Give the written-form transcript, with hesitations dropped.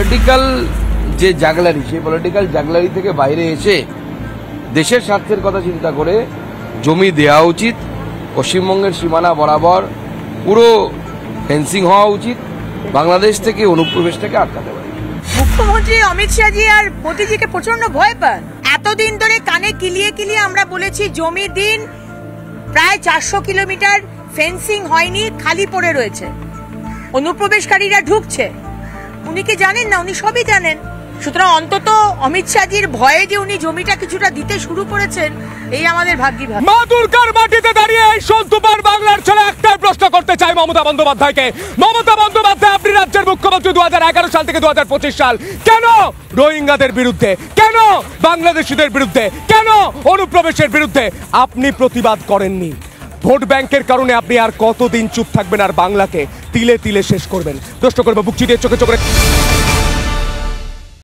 Political যে জাগলারি, সেই political জাগলারি থেকে বাইরে এসে দেশের স্বার্থের কথা চিন্তা করে জমি দেওয়া উচিত। পশ্চিমবঙ্গের সীমানা বরাবর পুরো ফেন্সিং হওয়া উচিত, বাংলাদেশ থেকে অনুপ্রবেশটাকে আটকাতে পারে। মুখ্যমন্ত্রী অমিত শাহজি আর মোদিজিকে প্রচন্ড ভয় পান। এতদিন ধরে কানে কিলিয়ে কিলিয়ে আমরা বলেছি জমি দিন, প্রায় 400 কিলোমিটার ফেন্সিং হয়নি, খালি পড়ে রয়েছে, অনুপ্রবেশকারীরা ঢুকছে। উনি কি জানেন না? উনি সবই জানেন। সুতরাং অন্তত অমিত শাহজির ভয়ে যে উনি জমিটা কিছুটা দিতে শুরু করেছেন, এই আমাদের ভাগ্যি ভাগ। মা দুর্গার মাটিতে দাঁড়িয়ে এই সন্তুবার বাংলার ছেলে একটাই প্রশ্ন করতে চাই মমতা বন্দ্যোপাধ্যায়কে। মমতা বন্দ্যোপাধ্যায়, আপনি রাজ্যের মুখ্যমন্ত্রী 2011 সাল থেকে 2025 সাল, কেন রোহিঙ্গাদের বিরুদ্ধে, কেন বাংলাদেশিদের বিরুদ্ধে, কেন অনুপ্রবেশের বিরুদ্ধে আপনি প্রতিবাদ করেননি? ভোট ব্যাংকের কারণে আপনি আর কতদিন চুপ থাকবেন আর বাংলাকে তিলে তিলে শেষ করবেন? প্রশ্ন করবো বুক চিতিয়ে চোখে চোখে।